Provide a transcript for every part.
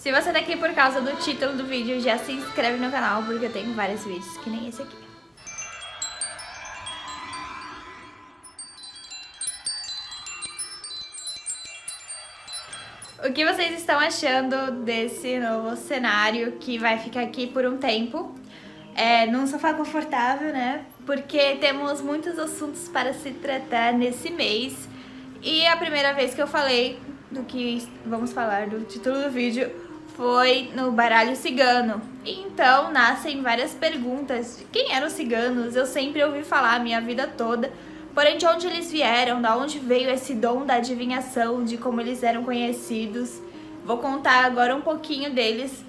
Se você tá aqui por causa do título do vídeo, já se inscreve no canal, porque eu tenho vários vídeos que nem esse aqui. O que vocês estão achando desse novo cenário que vai ficar aqui por um tempo? Num sofá confortável, né? Porque temos muitos assuntos para se tratar nesse mês. E a primeira vez que eu falei do que vamos falar do título do vídeo foi no baralho cigano. Então nascem várias perguntas de quem eram os ciganos. Eu sempre ouvi falar a minha vida toda. Porém, de onde eles vieram, da onde veio esse dom da adivinhação, de como eles eram conhecidos. Vou contar agora um pouquinho deles,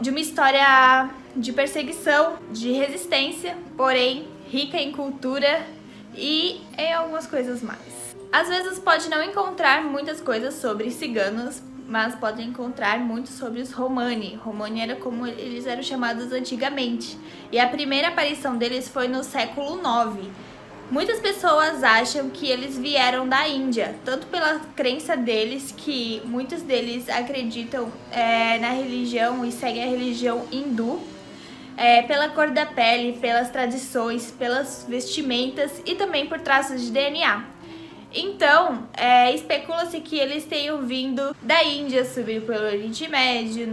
de uma história de perseguição, de resistência, porém rica em cultura e em algumas coisas mais. Às vezes pode não encontrar muitas coisas sobre ciganos, mas pode encontrar muito sobre os Romani. Romani era como eles eram chamados antigamente, e a primeira aparição deles foi no século IX. Muitas pessoas acham que eles vieram da Índia, tanto pela crença deles, que muitos deles acreditam na religião e seguem a religião hindu, pela cor da pele, pelas tradições, pelas vestimentas e também por traços de DNA. Então, especula-se que eles tenham vindo da Índia, subiram pelo Oriente Médio,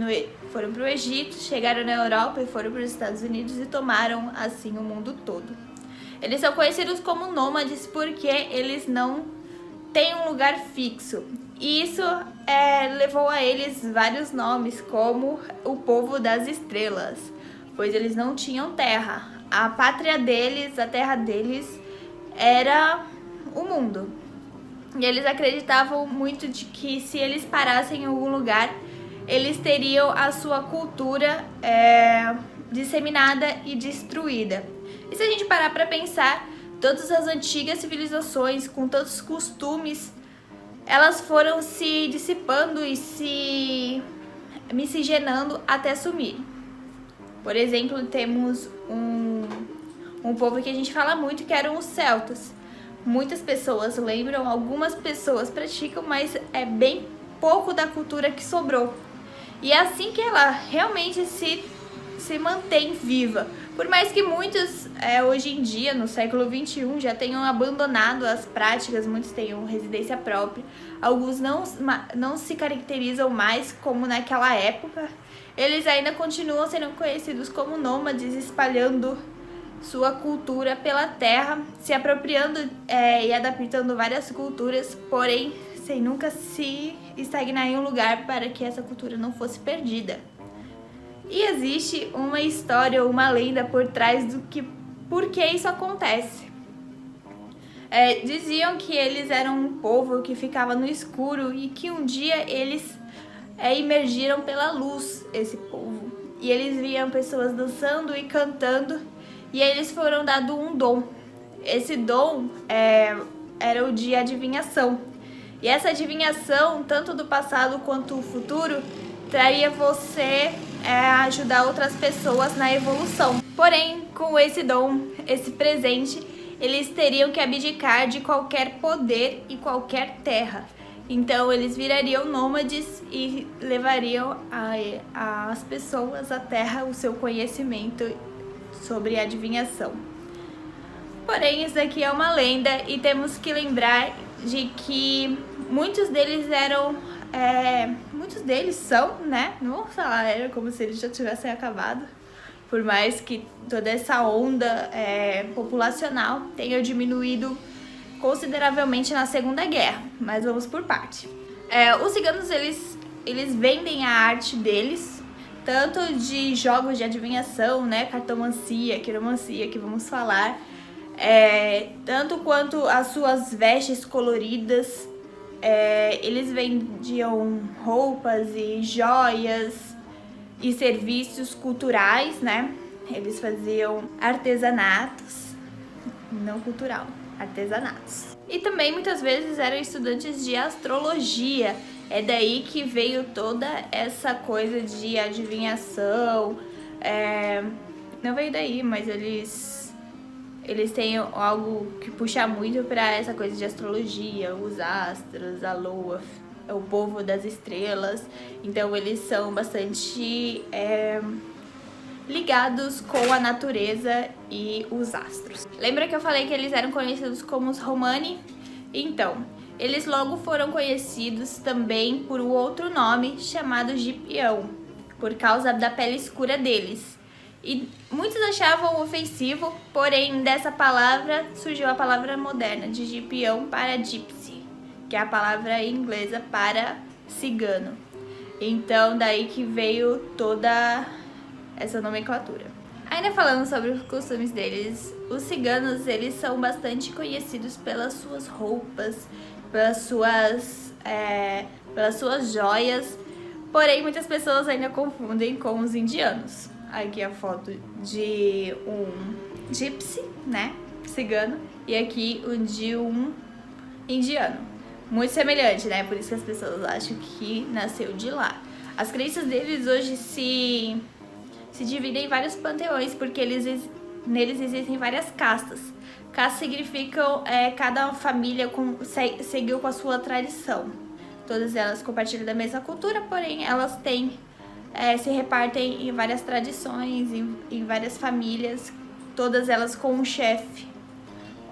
foram para o Egito, chegaram na Europa e foram para os Estados Unidos e tomaram assim o mundo todo. Eles são conhecidos como nômades porque eles não têm um lugar fixo. E isso levou a eles vários nomes, como o povo das estrelas, pois eles não tinham terra. A pátria deles, a terra deles, era o mundo. E eles acreditavam muito de que se eles parassem em algum lugar, eles teriam a sua cultura disseminada e destruída. E se a gente parar para pensar, todas as antigas civilizações, com tantos costumes, elas foram se dissipando e se miscigenando até sumir. Por exemplo, temos um povo que a gente fala muito, que eram os celtas. Muitas pessoas lembram, algumas pessoas praticam, mas é bem pouco da cultura que sobrou. E é assim que ela realmente se mantém viva. Por mais que muitos hoje em dia, no século XXI, já tenham abandonado as práticas, muitos tenham residência própria, alguns não se caracterizam mais como naquela época, eles ainda continuam sendo conhecidos como nômades, espalhando sua cultura pela terra, se apropriando e adaptando várias culturas, porém sem nunca se estagnar em um lugar para que essa cultura não fosse perdida. E existe uma história, uma lenda por trás por que isso acontece. Diziam que eles eram um povo que ficava no escuro e que um dia eles emergiram pela luz, esse povo. E eles viam pessoas dançando e cantando e eles foram dados um dom. Esse dom era o de adivinhação. E essa adivinhação, tanto do passado quanto do futuro, traria você ajudar outras pessoas na evolução. Porém, com esse dom, esse presente, eles teriam que abdicar de qualquer poder e qualquer terra. Então, eles virariam nômades e levariam às pessoas à terra o seu conhecimento sobre adivinhação. Porém, isso aqui é uma lenda e temos que lembrar de que muitos deles são, né? Nossa, era como se eles já tivessem acabado. Por mais que toda essa onda populacional tenha diminuído consideravelmente na Segunda Guerra. Mas vamos por parte. Os ciganos, eles vendem a arte deles, tanto de jogos de adivinhação, né? Cartomancia, quiromancia, que vamos falar. Tanto quanto as suas vestes coloridas. Eles vendiam roupas e joias e serviços culturais, né? Eles faziam artesanatos, não cultural, artesanatos. E também muitas vezes eram estudantes de astrologia. É daí que veio toda essa coisa de adivinhação. Não veio daí, mas eles têm algo que puxa muito para essa coisa de astrologia, os astros, a lua, o povo das estrelas, então eles são bastante ligados com a natureza e os astros. Lembra que eu falei que eles eram conhecidos como os Romani? Então, eles logo foram conhecidos também por um outro nome chamado Gipião, por causa da pele escura deles. E muitos achavam ofensivo, porém dessa palavra surgiu a palavra moderna de Gipião para Gypsy, que é a palavra inglesa para cigano. Então daí que veio toda essa nomenclatura. Ainda falando sobre os costumes deles, os ciganos eles são bastante conhecidos pelas suas roupas, pelas suas joias, porém muitas pessoas ainda confundem com os indianos. Aqui a foto de um gypsy, né, cigano, e aqui o de um indiano. Muito semelhante, né, por isso que as pessoas acham que nasceu de lá. As crenças deles hoje se dividem em vários panteões, porque neles existem várias castas. Castas significam cada família seguiu com a sua tradição. Todas elas compartilham da mesma cultura, porém elas se repartem em várias tradições, em várias famílias, todas elas com um chefe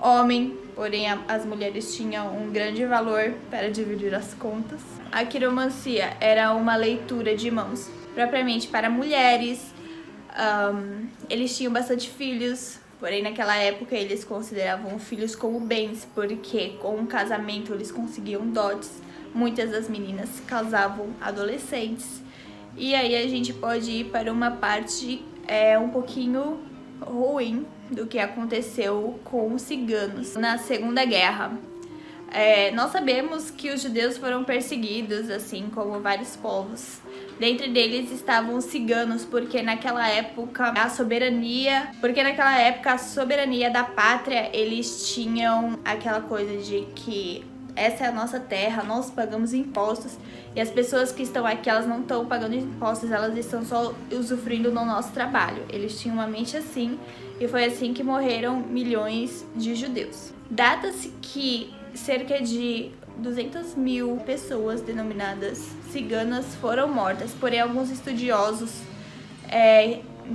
homem, porém as mulheres tinham um grande valor para dividir as contas. A quiromancia era uma leitura de mãos propriamente para mulheres. Eles tinham bastante filhos, porém naquela época eles consideravam filhos como bens, porque com o casamento eles conseguiam dotes. Muitas das meninas casavam adolescentes. E aí a gente pode ir para uma parte um pouquinho ruim do que aconteceu com os ciganos na Segunda Guerra. Nós sabemos que os judeus foram perseguidos, assim como vários povos. Dentre deles estavam os ciganos, porque naquela época a soberania da pátria, eles tinham aquela coisa de que essa é a nossa terra, nós pagamos impostos e as pessoas que estão aqui, elas não estão pagando impostos, elas estão só usufruindo do nosso trabalho. Eles tinham uma mente assim e foi assim que morreram milhões de judeus. Data-se que cerca de 200 mil pessoas denominadas ciganas foram mortas, porém alguns estudiosos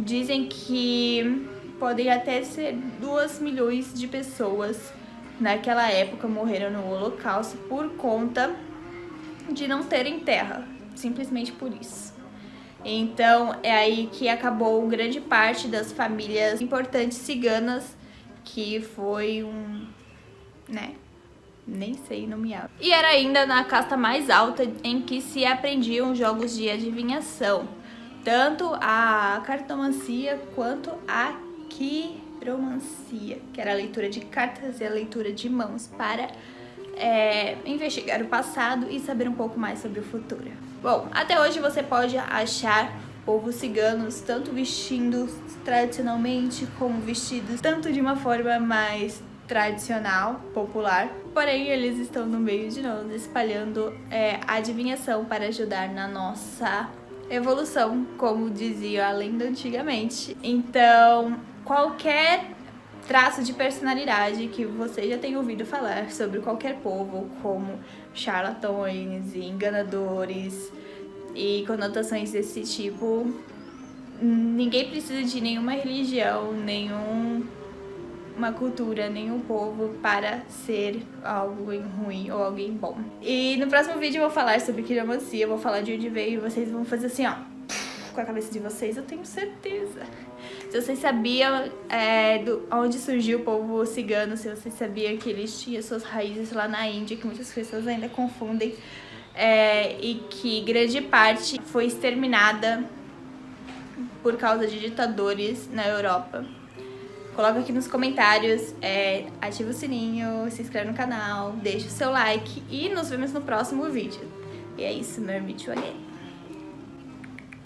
dizem que podem até ser 2 milhões de pessoas naquela época morreram no Holocausto por conta de não terem terra, simplesmente por isso. Então é aí que acabou grande parte das famílias importantes ciganas, que foi nem sei nomear. E era ainda na casta mais alta em que se aprendiam jogos de adivinhação, tanto a cartomancia quanto a quiromancia, que era a leitura de cartas e a leitura de mãos para investigar o passado e saber um pouco mais sobre o futuro. Bom, até hoje você pode achar povos ciganos tanto vestindo tradicionalmente como vestidos tanto de uma forma mais tradicional, popular, porém eles estão no meio de nós espalhando a adivinhação para ajudar na nossa evolução, como dizia a lenda antigamente. Então, qualquer traço de personalidade que você já tenha ouvido falar sobre qualquer povo, como charlatões e enganadores e conotações desse tipo, ninguém precisa de nenhuma religião, nenhuma cultura, nenhum povo para ser algo ruim ou alguém bom. E no próximo vídeo eu vou falar sobre quiromancia, eu vou falar de onde veio e vocês vão fazer assim, ó, com a cabeça de vocês, eu tenho certeza. Se vocês sabiam onde surgiu o povo cigano, se vocês sabiam que eles tinham suas raízes lá na Índia, que muitas pessoas ainda confundem, e que grande parte foi exterminada por causa de ditadores na Europa. Coloca aqui nos comentários, ativa o sininho, se inscreve no canal, deixa o seu like e nos vemos no próximo vídeo. E é isso, meu vídeo again.